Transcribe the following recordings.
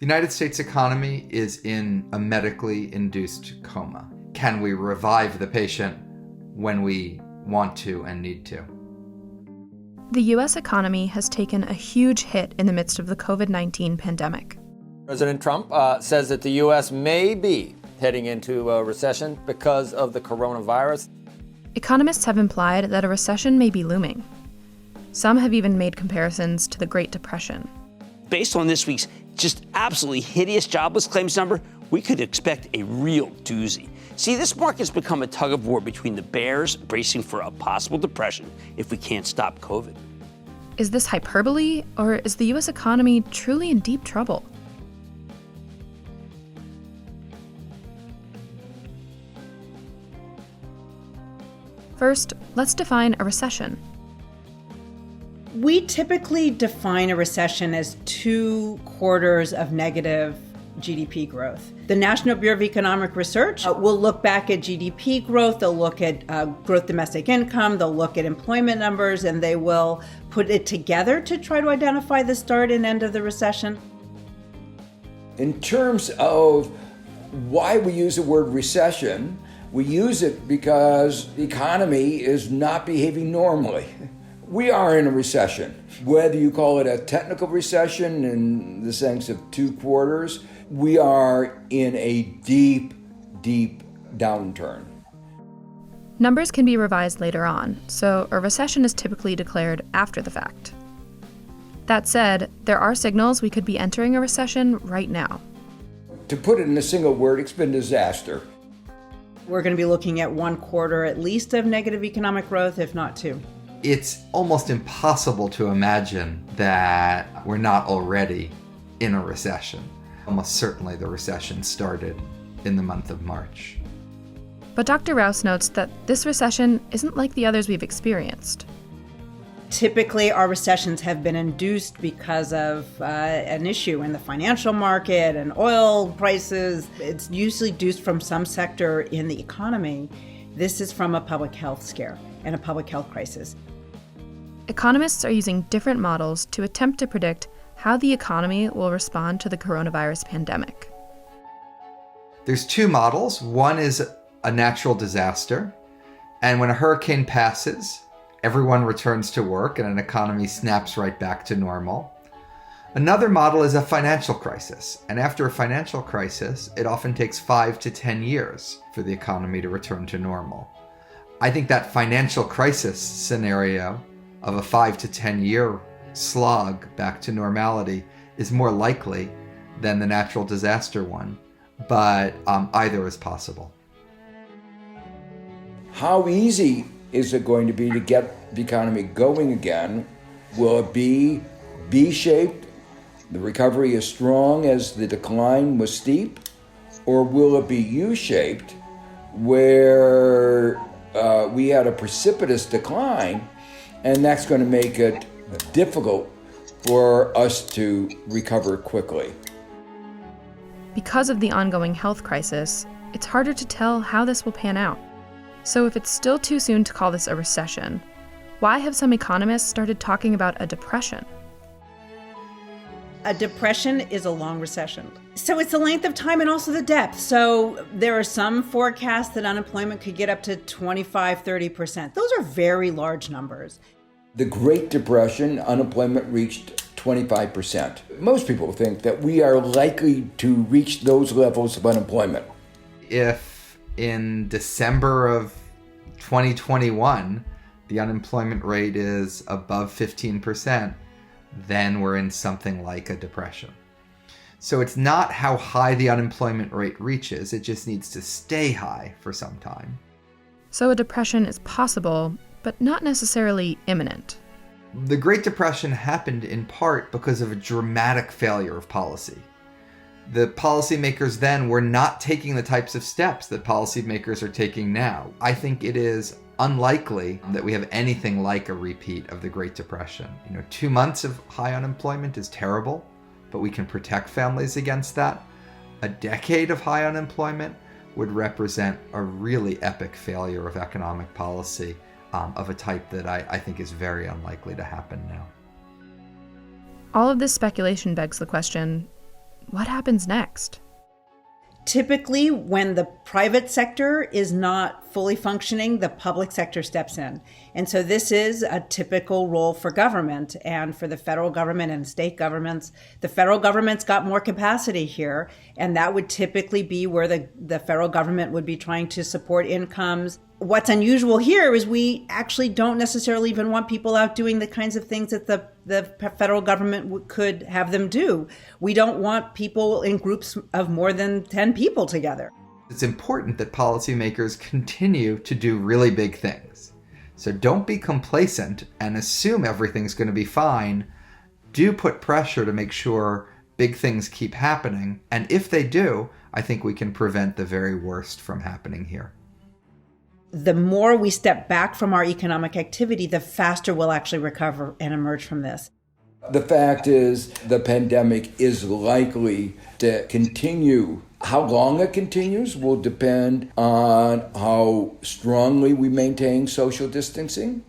The United States economy is in a medically induced coma. Can we revive the patient when we want to and need to? The U.S. economy has taken a huge hit in the midst of the COVID-19 pandemic. President Trump says that the U.S. may be heading into a recession because of the coronavirus. Economists have implied that a recession may be looming. Some have even made comparisons to the Great Depression. Based on this week's just absolutely hideous jobless claims number, we could expect a real doozy. See, this market's become a tug of war between the bears bracing for a possible depression if we can't stop COVID. Is this hyperbole, or is the U.S. economy truly in deep trouble? First, let's define a recession. We typically define a recession as 2 quarters of negative GDP growth. The National Bureau of Economic Research will look back at GDP growth, they'll look at gross domestic income, they'll look at employment numbers, and they will put it together to try to identify the start and end of the recession. In terms of why we use the word recession, we use it because the economy is not behaving normally. We are in a recession. Whether you call it a technical recession in the sense of 2 quarters, we are in a deep, deep downturn. Numbers can be revised later on, so a recession is typically declared after the fact. That said, there are signals we could be entering a recession right now. To put it in a single word, it's been disaster. We're going to be looking at 1 quarter at least of negative economic growth, if not 2. It's almost impossible to imagine that we're not already in a recession. Almost certainly the recession started in the month of March. But Dr. Rouse notes that this recession isn't like the others we've experienced. Typically, our recessions have been induced because of an issue in the financial market and oil prices. It's usually induced from some sector in the economy. This is from a public health scare and a public health crisis. Economists are using different models to attempt to predict how the economy will respond to the coronavirus pandemic. There's 2 models. One is a natural disaster, and when a hurricane passes, everyone returns to work and an economy snaps right back to normal. Another model is a financial crisis, and after a financial crisis, it often takes 5 to 10 years for the economy to return to normal. I think that financial crisis scenario of a 5 to 10 year slog back to normality is more likely than the natural disaster one, but either is possible. How easy is it going to be to get the economy going again? Will it be V-shaped, the recovery as strong as the decline was steep? Or will it be U-shaped, where we had a precipitous decline, and that's going to make it difficult for us to recover quickly? Because of the ongoing health crisis, it's harder to tell how this will pan out. So if it's still too soon to call this a recession, why have some economists started talking about a depression? A depression is a long recession. So it's the length of time and also the depth. So there are some forecasts that unemployment could get up to 25-30%. Those are very large numbers. The Great Depression, unemployment reached 25%. Most people think that we are likely to reach those levels of unemployment. If in December of 2021, the unemployment rate is above 15%, then we're in something like a depression. So it's not how high the unemployment rate reaches, it just needs to stay high for some time. So a depression is possible, but not necessarily imminent. The Great Depression happened in part because of a dramatic failure of policy. The policymakers then were not taking the types of steps that policymakers are taking now. I think it is unlikely that we have anything like a repeat of the Great Depression. 2 months of high unemployment is terrible, but we can protect families against that. A decade of high unemployment would represent a really epic failure of economic policy of a type that I think is very unlikely to happen now. All of this speculation begs the question, what happens next? Typically, when the private sector is not fully functioning, the public sector steps in. And so this is a typical role for government and for the federal government and state governments. The federal government's got more capacity here, and that would typically be where the federal government would be trying to support incomes. What's unusual here is we actually don't necessarily even want people out doing the kinds of things that the federal government could have them do. We don't want people in groups of more than 10 people together. It's important that policymakers continue to do really big things. So don't be complacent and assume everything's going to be fine. Do put pressure to make sure big things keep happening. And if they do, I think we can prevent the very worst from happening here. The more we step back from our economic activity, the faster we'll actually recover and emerge from this. The fact is, the pandemic is likely to continue. How long it continues will depend on how strongly we maintain social distancing.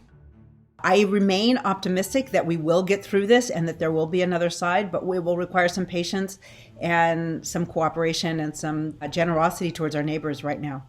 I remain optimistic that we will get through this and that there will be another side, but we will require some patience and some cooperation and some generosity towards our neighbors right now.